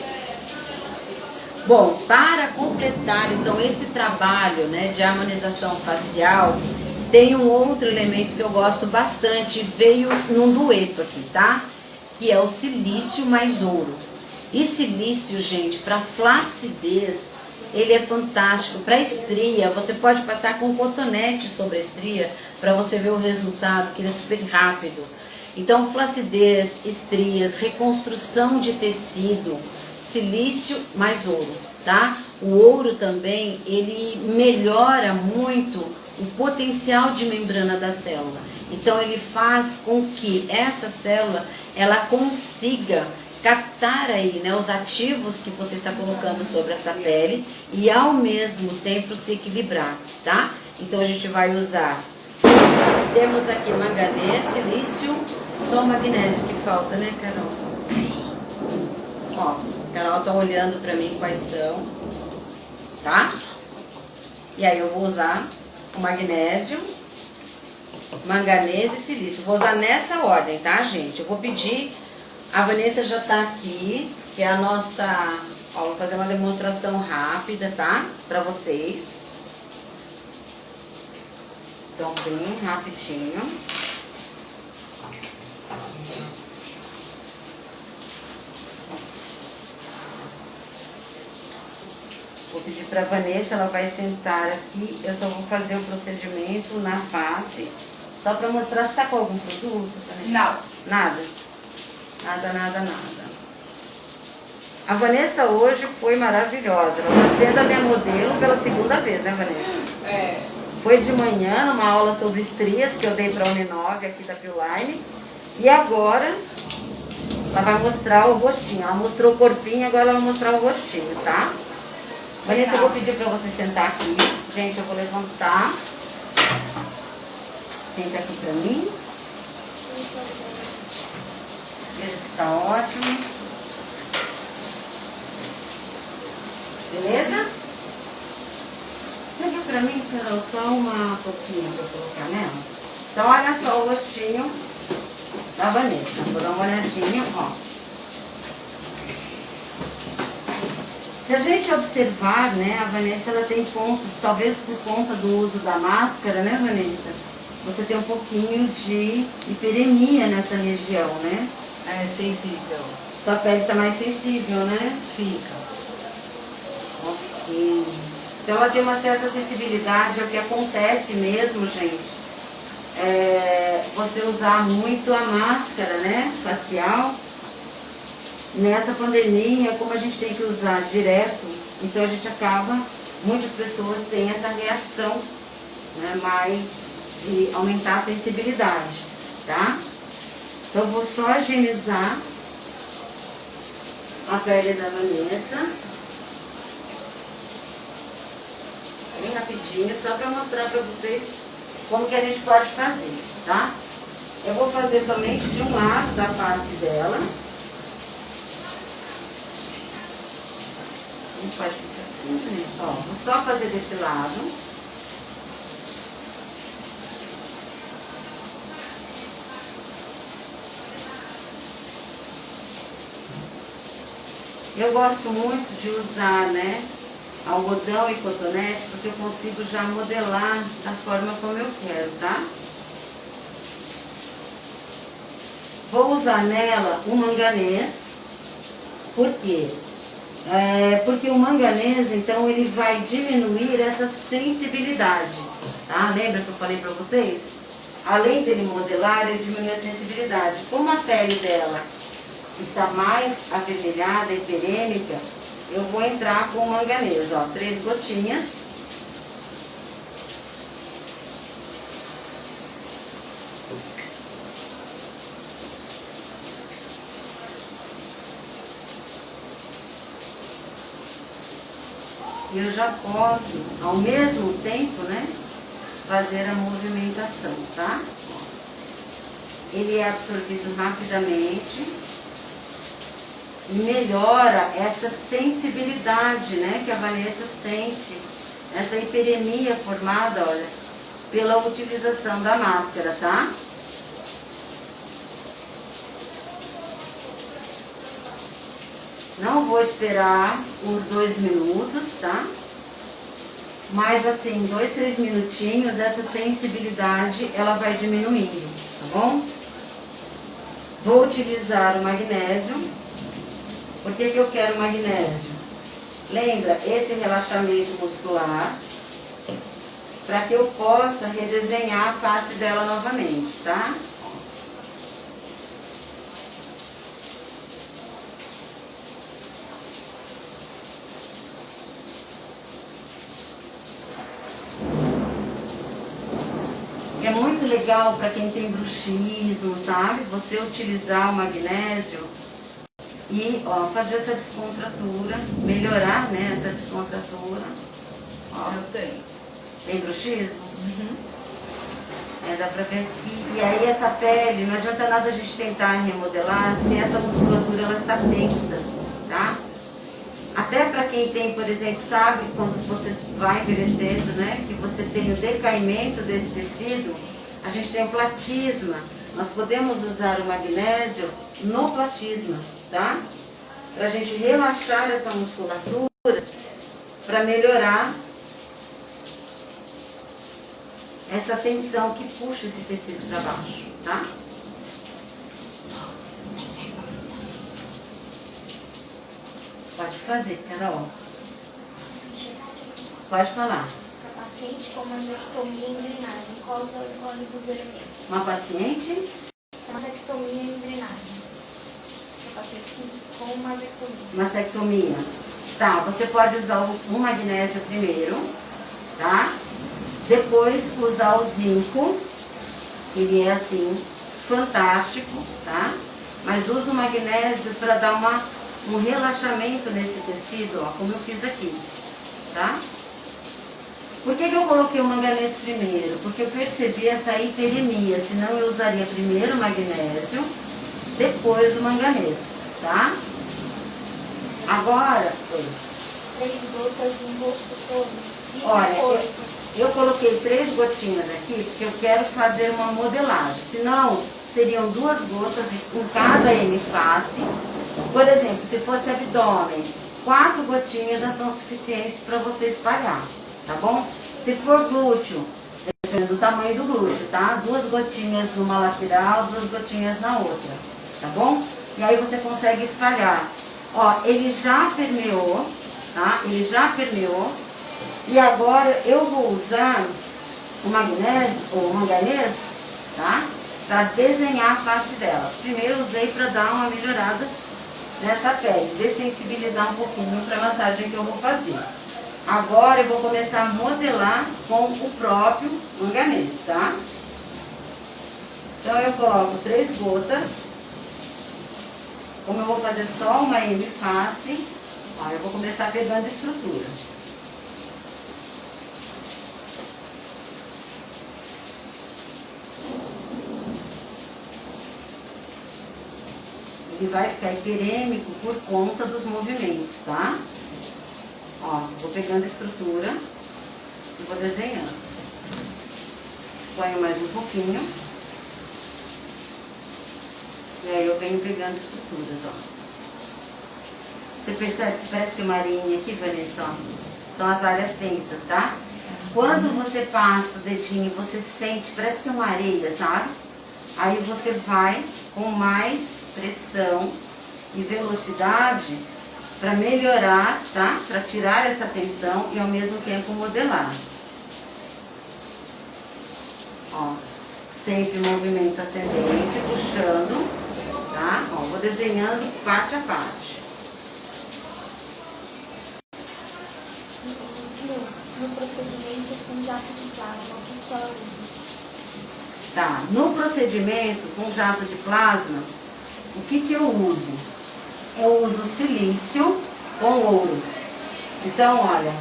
Bom, para completar então esse trabalho, né, de harmonização facial, tem um outro elemento que eu gosto bastante, veio num dueto aqui, tá? Que é o silício mais ouro. E silício, gente, para flacidez, ele é fantástico. Para estria, você pode passar com cotonete sobre a estria para você ver o resultado, que ele é super rápido. Então, flacidez, estrias, reconstrução de tecido, silício mais ouro, tá? O ouro também, ele melhora muito o potencial de membrana da célula. Então, ele faz com que essa célula, ela consiga captar aí, né, os ativos que você está colocando sobre essa pele e ao mesmo tempo se equilibrar, tá? Então, a gente vai usar, temos aqui manganês, silício, só o magnésio que falta, né, Carol? Ó, Carol tá olhando pra mim quais são, tá? E aí eu vou usar o magnésio, manganês e silício. Vou usar nessa ordem, tá, gente? Eu vou pedir, a Vanessa já tá aqui, que é a nossa... Ó, vou fazer uma demonstração rápida, tá? Pra vocês. Então, bem rapidinho. Vou pedir para a Vanessa, ela vai sentar aqui. Eu só vou fazer o procedimento na face, só para mostrar se está com algum produto. Vanessa? Não. Nada? Nada. A Vanessa hoje foi maravilhosa. Ela está sendo a minha modelo pela 2ª vez, né, Vanessa? É. Foi de manhã, numa aula sobre estrias, que eu dei para a Uninove aqui da Bioline. E agora, ela vai mostrar o rostinho. Ela mostrou o corpinho, agora ela vai mostrar o rostinho, tá? Vanessa, eu vou pedir para você sentar aqui. Gente, eu vou levantar. Senta aqui para mim. Veja se está ótimo. Beleza? Pega para mim, Carol, só uma pouquinho para colocar nela. Então, olha só o rostinho da Vanessa. Vou dar uma olhadinha, ó. Se a gente observar, né, a Vanessa, ela tem pontos, talvez por conta do uso da máscara, né, Vanessa? Você tem um pouquinho de hiperemia nessa região, né? É sensível. Sua pele está mais sensível, né? Fica. Ok. Então ela tem uma certa sensibilidade, é o que acontece mesmo, gente. Você usar muito a máscara, né, facial. Nessa pandemia, como a gente tem que usar direto, então a gente acaba, muitas pessoas têm essa reação, né, mais de aumentar a sensibilidade, tá? Então eu vou só higienizar a pele da Vanessa. Bem rapidinho, só para mostrar para vocês como que a gente pode fazer, tá? Eu vou fazer somente de um lado da face dela. Não pode ficar assim, né? Ó, vou só fazer desse lado. Eu gosto muito de usar, né, algodão e cotonete, porque eu consigo já modelar da forma como eu quero, tá? Vou usar nela o manganês. Por quê? Porque o manganês, então, ele vai diminuir essa sensibilidade, tá? Lembra que eu falei pra vocês? Além dele modelar, ele diminui a sensibilidade. Como a pele dela está mais avermelhada e perêmica, eu vou entrar com o manganês, ó, 3 gotinhas. E eu já posso, ao mesmo tempo, né, fazer a movimentação, tá? Ele é absorvido rapidamente e melhora essa sensibilidade, né, que a Vanessa sente, essa hiperemia formada, olha, pela utilização da máscara, tá? Não vou esperar os 2 minutos, tá? Mas assim, 2, 3 minutinhos, essa sensibilidade, ela vai diminuindo, tá bom? Vou utilizar o magnésio. Por que eu quero magnésio? Lembra esse relaxamento muscular, para que eu possa redesenhar a face dela novamente, tá? É muito legal para quem tem bruxismo, sabe? Você utilizar o magnésio e, ó, fazer essa descontratura, melhorar, né, essa descontratura. Ó. Eu tenho. Tem bruxismo? Uhum. Dá pra ver aqui. E aí essa pele, não adianta nada a gente tentar remodelar se essa musculatura ela está tensa, tá? Até para quem tem, por exemplo, sabe quando você vai envelhecendo, né, que você tem o decaimento desse tecido, a gente tem o platisma. Nós podemos usar o magnésio no platisma, tá? Pra gente relaxar essa musculatura, para melhorar essa tensão que puxa esse tecido para baixo, tá? Pode fazer, Carol. Pode falar. A paciente com mastectomia e drenagem, qual os óleos elementos? Uma paciente Mastectomia e drenagem. A paciente com mastectomia. mastectomia. Tá, você pode usar o magnésio primeiro, tá? Depois usar o zinco, ele é assim, fantástico, tá? Mas usa o magnésio para dar um relaxamento nesse tecido, ó, como eu fiz aqui, tá? Por que eu coloquei o manganês primeiro? Porque eu percebi essa hiperemia, senão eu usaria primeiro o magnésio, depois o manganês, tá? Agora, 3 gotas no rosto todo. E olha, eu coloquei 3 gotinhas aqui porque eu quero fazer uma modelagem, senão seriam 2 gotas em cada face. Por exemplo, se fosse abdômen, 4 gotinhas já são suficientes para você espalhar, tá bom? Se for glúteo, depende do tamanho do glúteo, tá? 2 gotinhas numa lateral, 2 gotinhas na outra, tá bom? E aí você consegue espalhar. Ó, ele já permeou, tá? Ele já permeou. E agora eu vou usar o magnésio, ou o manganês, tá? Para desenhar a face dela. Primeiro eu usei para dar uma melhorada nessa pele, dessensibilizar um pouquinho para a massagem que eu vou fazer. Agora eu vou começar a modelar com o próprio manganês, tá? Então eu coloco 3 gotas. Como eu vou fazer só uma face, ó, eu vou começar pegando estrutura. ele vai ficar hiperêmico por conta dos movimentos, tá? Ó, vou pegando a estrutura e vou desenhando. Ponho mais um pouquinho. E aí eu venho pegando estruturas, ó. Você percebe que parece que é uma areinha aqui, Vanessa, ó. São as áreas tensas, tá? Quando você passa o dedinho, você sente, parece que é uma areia, sabe? Aí você vai com mais pressão e velocidade para melhorar, tá? Para tirar essa tensão e ao mesmo tempo modelar. Ó, sempre movimento ascendente, puxando, tá? Ó, vou desenhando parte a parte. No procedimento com jato de plasma, o que ela usa? Tá, no procedimento com jato de plasma, o que eu uso? Eu uso silício com ouro. Então, olha,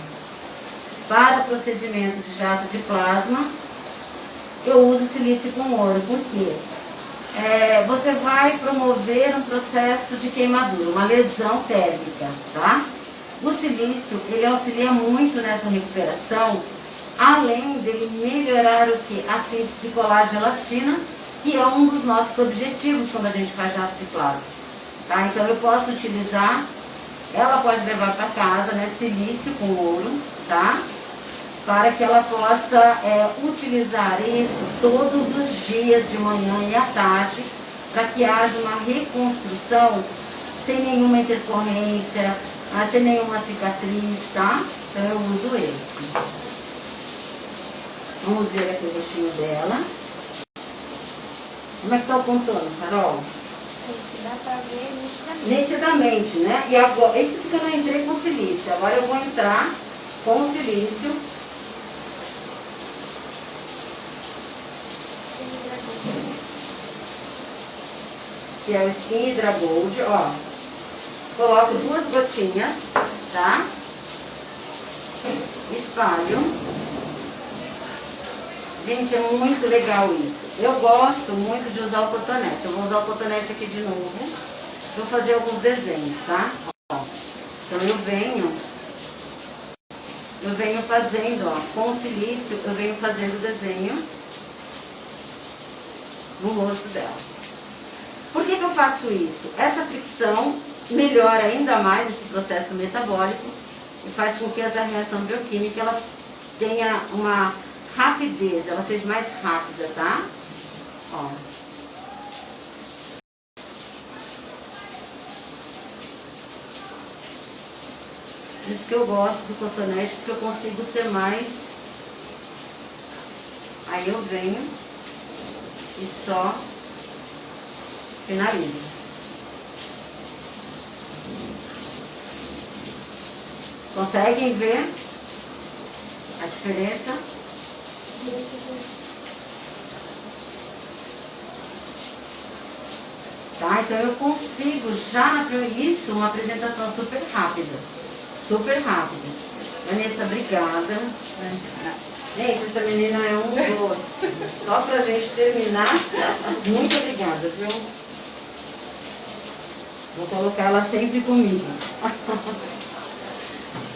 para procedimento de jato de plasma, eu uso silício com ouro. Por quê? Você vai promover um processo de queimadura, uma lesão térmica, tá? O silício, ele auxilia muito nessa recuperação, além dele melhorar o que? A síntese de colágeno e elastina, que é um dos nossos objetivos quando a gente faz jato de plasma. Tá? Então eu posso utilizar, ela pode levar para casa, né, silício com ouro, tá? Para que ela possa utilizar isso todos os dias, de manhã e à tarde, para que haja uma reconstrução sem nenhuma intercorrência, sem nenhuma cicatriz, tá? Então eu uso esse. Vamos ver aqui o rostinho dela. Como é que tá o contorno, Carol? Esse dá pra ver nitidamente. Nitidamente, né? E agora, esse porque eu não entrei com silício. Agora eu vou entrar com o silício. Que é o Skin Hydra Gold, ó. Coloco 2 gotinhas, tá? Espalho. Gente, é muito legal isso. Eu gosto muito de usar o cotonete. Eu vou usar o cotonete aqui de novo. Vou fazer alguns desenhos, tá? Ó. Então eu venho fazendo, ó, com o silício, eu venho fazendo desenhos no rosto dela. Por que eu faço isso? Essa fricção melhora ainda mais esse processo metabólico e faz com que essa reação bioquímica ela tenha uma rapidez, ela seja mais rápida, tá? Ó. Isso que eu gosto do cotonete, porque eu consigo ser mais. Aí eu venho e só finalizo. Conseguem ver a diferença? Tá? Então eu consigo já isso, uma apresentação super rápida. Super rápida. Vanessa, obrigada. Gente, essa menina é um doce. Só pra gente terminar, muito obrigada, viu? Vou colocar ela sempre comigo.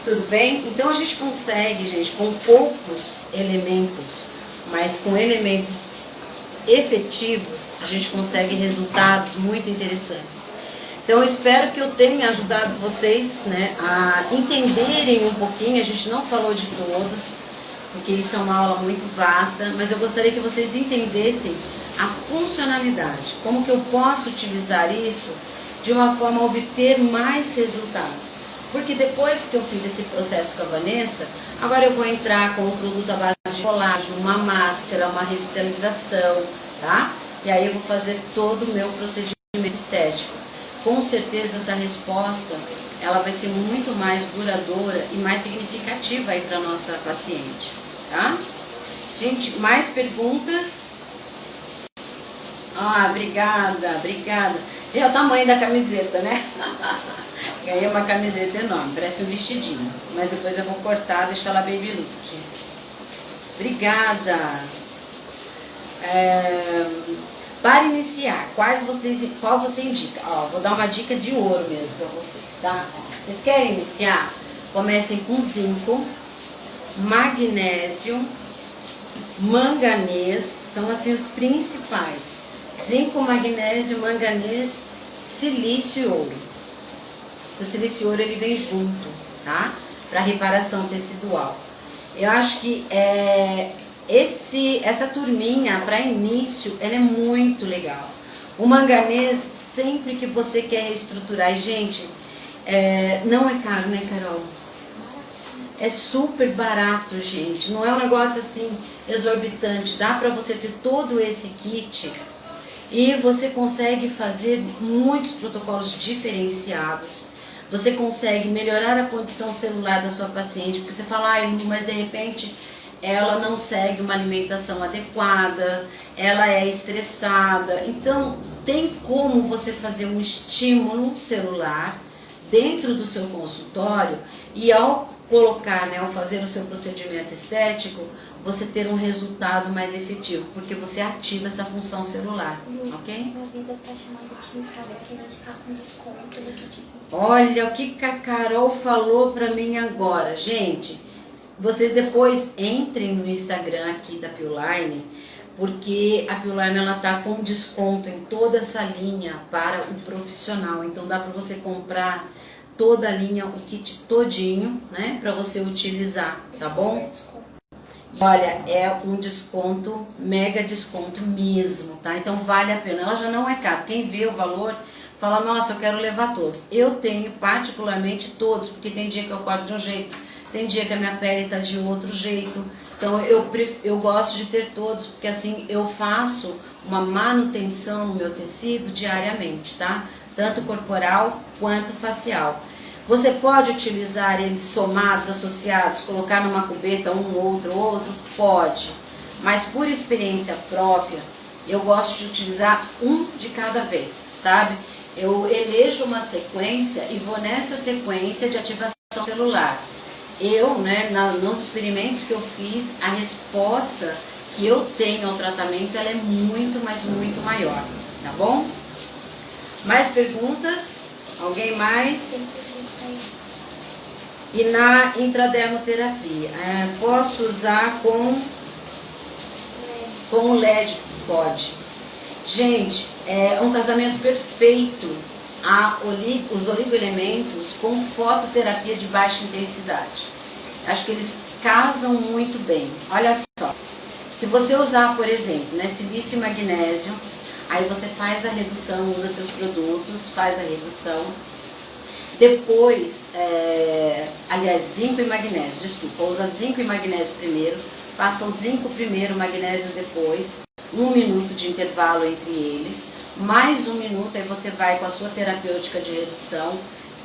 Tudo bem? Então a gente consegue, gente, com poucos elementos, mas com elementos efetivos, a gente consegue resultados muito interessantes. Então eu espero que eu tenha ajudado vocês, né, a entenderem um pouquinho. A gente não falou de todos, porque isso é uma aula muito vasta, mas eu gostaria que vocês entendessem a funcionalidade, como que eu posso utilizar isso de uma forma a obter mais resultados. Porque depois que eu fiz esse processo com a Vanessa, agora eu vou entrar com um produto à base de colágeno, uma máscara, uma revitalização, tá? E aí eu vou fazer todo o meu procedimento estético. Com certeza essa resposta, ela vai ser muito mais duradoura e mais significativa aí para nossa paciente, tá? Gente, mais perguntas? Ah, obrigada, obrigada. E é o tamanho da camiseta, né? Ganhei uma camiseta enorme, parece um vestidinho. Mas depois eu vou cortar, deixar ela baby look. Obrigada. Para iniciar, qual você indica? Ó, vou dar uma dica de ouro mesmo para vocês, tá? Vocês querem iniciar? Comecem com zinco, magnésio, manganês, são assim os principais. Zinco, magnésio, manganês, silício e ouro. O silício e ouro ele vem junto, tá? Para reparação tecidual. Eu acho que essa turminha para início, ela é muito legal. O manganês, sempre que você quer reestruturar, e gente, não é caro, né, Carol? É super barato, gente. Não é um negócio assim exorbitante. Dá para você ter todo esse kit e você consegue fazer muitos protocolos diferenciados. Você consegue melhorar a condição celular da sua paciente, porque você fala, ai, mas de repente ela não segue uma alimentação adequada, ela é estressada. Então, tem como você fazer um estímulo celular dentro do seu consultório e ao colocar, né, ao fazer o seu procedimento estético, você ter um resultado mais efetivo, porque você ativa essa função celular, ok? Uma vez eu tá chamando aqui no Instagram que a gente tá com desconto no kit. Olha o que a Carol falou pra mim agora. Gente, vocês depois entrem no Instagram aqui da Pioline, porque a Pioline ela tá com desconto em toda essa linha para o profissional. Então dá para você comprar toda a linha, o kit todinho, né, para você utilizar, tá bom? Olha, é um desconto, mega desconto mesmo, tá? Então vale a pena. Ela já não é cara. Quem vê o valor fala, nossa, eu quero levar todos. Eu tenho particularmente todos, porque tem dia que eu acordo de um jeito, tem dia que a minha pele tá de outro jeito. Então eu gosto de ter todos, porque assim eu faço uma manutenção no meu tecido diariamente, tá? Tanto corporal quanto facial. Você pode utilizar eles somados, associados, colocar numa cubeta um, outro? Pode. Mas por experiência própria, eu gosto de utilizar um de cada vez, sabe? Eu elejo uma sequência e vou nessa sequência de ativação celular. Eu, né, nos experimentos que eu fiz, a resposta que eu tenho ao tratamento, ela é muito, mas muito maior, tá bom? Mais perguntas? Alguém mais? E na intradermoterapia, posso usar com o LED? Pode. Gente, é um casamento perfeito os oligoelementos com fototerapia de baixa intensidade. Acho que eles casam muito bem. Olha só, se você usar, por exemplo, né, silício e magnésio, aí você faz a redução, usa seus produtos, faz a redução. Depois, aliás, zinco e magnésio, desculpa, usa zinco e magnésio primeiro, passa o zinco primeiro, o magnésio depois, 1 minuto de intervalo entre eles, mais 1 minuto, aí você vai com a sua terapêutica de redução,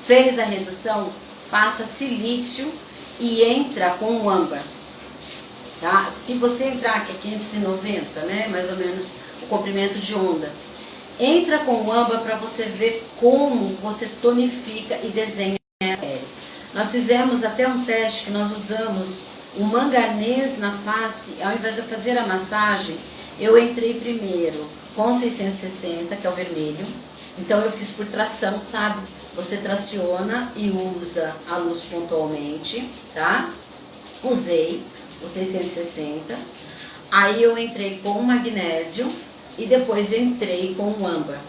fez a redução, passa silício e entra com o âmbar, tá? Se você entrar, que é 590, né, mais ou menos o comprimento de onda, entra com o âmbar para você ver como você tonifica e desenha a pele. Nós fizemos até um teste que nós usamos o manganês na face, ao invés de fazer a massagem, eu entrei primeiro com 660, que é o vermelho. Então eu fiz por tração, sabe? Você traciona e usa a luz pontualmente, tá? Usei o 660. Aí eu entrei com o magnésio e depois entrei com o âmbar.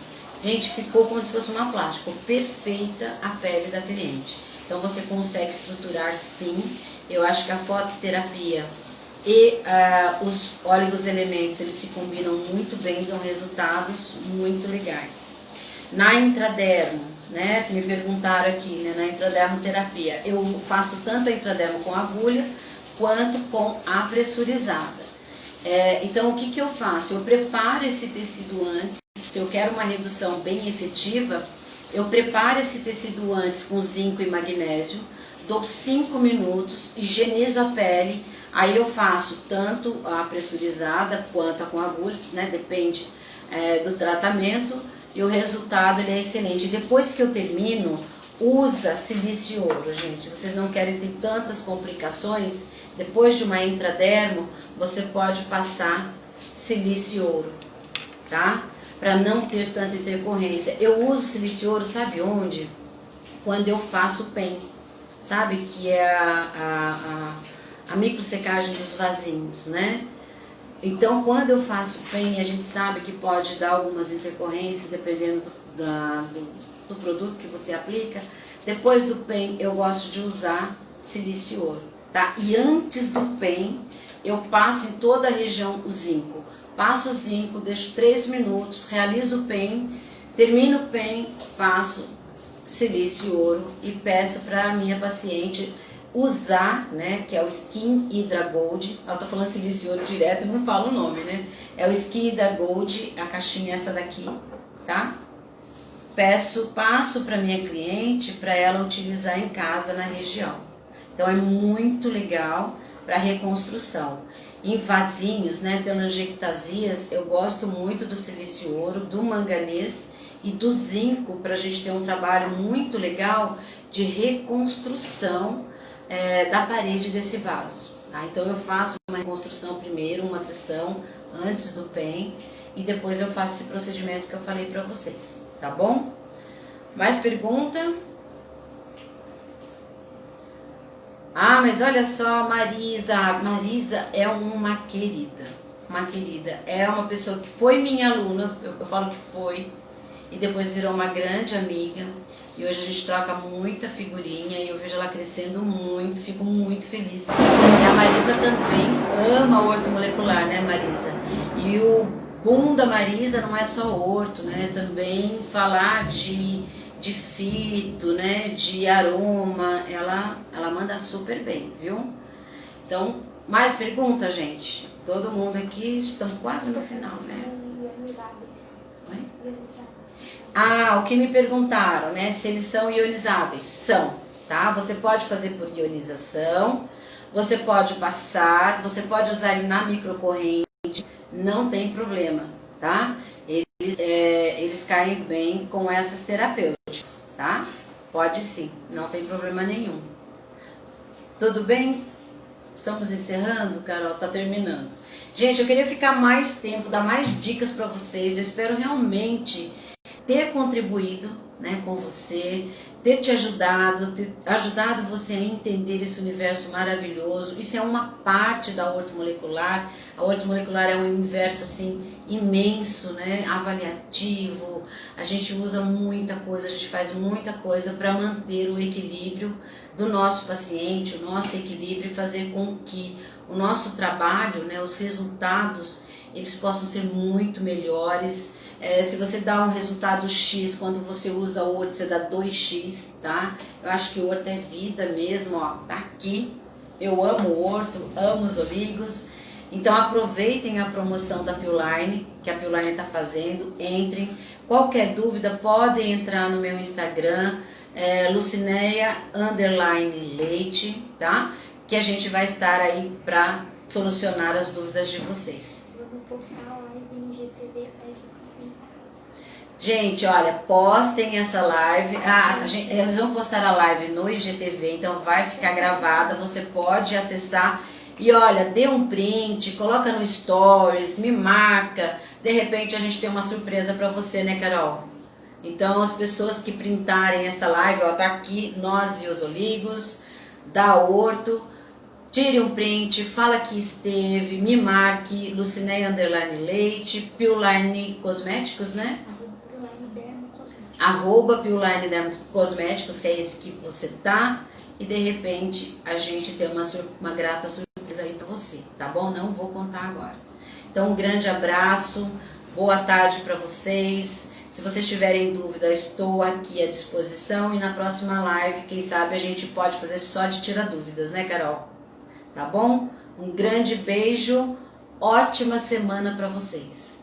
Gente, ficou como se fosse uma plástica, ficou perfeita a pele da cliente. Então você consegue estruturar sim. Eu acho que a fototerapia e os oligoelementos, eles se combinam muito bem, dão resultados muito legais. Na intradermo, né, me perguntaram aqui, né, na intradermoterapia, eu faço tanto a intradermo com agulha quanto com a pressurizada. Então o que eu faço? Eu preparo esse tecido antes, se eu quero uma redução bem efetiva, eu preparo esse tecido antes com zinco e magnésio, dou 5 minutos, higienizo a pele, aí eu faço tanto a pressurizada quanto a com agulhas, né, depende do tratamento, e o resultado ele é excelente. Depois que eu termino, usa silício e ouro, gente. Vocês não querem ter tantas complicações, depois de uma intradermo, você pode passar silício e ouro, tá? para não ter tanta intercorrência. Eu uso silicioro, sabe onde? Quando eu faço pen, sabe? Que é a micro secagem dos vasinhos, né? Então, quando eu faço pen, a gente sabe que pode dar algumas intercorrências, dependendo do produto que você aplica. Depois do pen, eu gosto de usar silicioro, tá? E antes do pen, eu passo em toda a região o zinco. Passo o zinco, deixo 3 minutos, realizo o pen, termino o pen, passo silício ouro e peço para a minha paciente usar, né, que é o Skin Hydra Gold. Eu tô falando silício ouro direto, não falo o nome, né? É o Skin Hydra Gold, a caixinha é essa daqui, tá? Passo para minha cliente para ela utilizar em casa na região. Então é muito legal para reconstrução. Em vasinhos, né, telangiectasias, eu gosto muito do silício ouro, do manganês e do zinco, para a gente ter um trabalho muito legal de reconstrução da parede desse vaso. Tá? Então eu faço uma reconstrução primeiro, uma sessão antes do pen, e depois eu faço esse procedimento que eu falei para vocês, tá bom? Mais pergunta? Ah, mas olha só, Marisa é uma querida, é uma pessoa que foi minha aluna, eu falo que foi, e depois virou uma grande amiga, e hoje a gente troca muita figurinha, e eu vejo ela crescendo muito, fico muito feliz. E a Marisa também ama o ortomolecular, né, Marisa? E o boom da Marisa não é só orto, né, também falar de fito, né, de aroma, ela manda super bem, viu? Então, mais perguntas, gente? Todo mundo aqui, estamos quase no final, né? Oi? Ah, o que me perguntaram, né, se eles são ionizáveis. São, tá? Você pode fazer por ionização, você pode passar, você pode usar ele na microcorrente, não tem problema, tá? Eles caem bem com essas terapêuticas, tá? Pode sim, não tem problema nenhum. Tudo bem? Estamos encerrando, Carol, tá terminando. Gente, eu queria ficar mais tempo, dar mais dicas para vocês. Eu espero realmente ter contribuído, né, com você, ter te ajudado, ter ajudado você a entender esse universo maravilhoso. Isso é uma parte da ortomolecular. A ortomolecular é um universo assim imenso, né, avaliativo. A gente usa muita coisa, a gente faz muita coisa para manter o equilíbrio do nosso paciente, o nosso equilíbrio, e fazer com que o nosso trabalho, né, os resultados, eles possam ser muito melhores. Se você dá um resultado X, quando você usa o orto, você dá 2x, tá? Eu acho que o orto é vida mesmo, ó, tá aqui. Eu amo o orto, amo os oligos. Então aproveitem a promoção da Pillline, que a Pillline tá fazendo, entrem. Qualquer dúvida, podem entrar no meu Instagram, Lucineia_Leite, tá? Que a gente vai estar aí para solucionar as dúvidas de vocês. Eu vou postar a live no IGTV. Gente, olha, postem essa live. Eles vão postar a live no IGTV, então vai ficar gravada. Você pode acessar e olha, dê um print, coloca no Stories, me marca. De repente a gente tem uma surpresa para você, né, Carol? Então as pessoas que printarem essa live, ó, tá aqui, nós e os oligos, da Orto. Tire um print, fala que esteve, me marque, Lucineia_Leite, Pillline Cosméticos, né? @Pillline Dermocosméticos, que é esse que você tá, e de repente a gente tem uma grata surpresa aí pra você, tá bom? Não vou contar agora. Então um grande abraço, boa tarde pra vocês. Se vocês tiverem dúvida, estou aqui à disposição, e na próxima live, quem sabe a gente pode fazer só de tirar dúvidas, né, Carol? Tá bom? Um grande beijo, ótima semana pra vocês.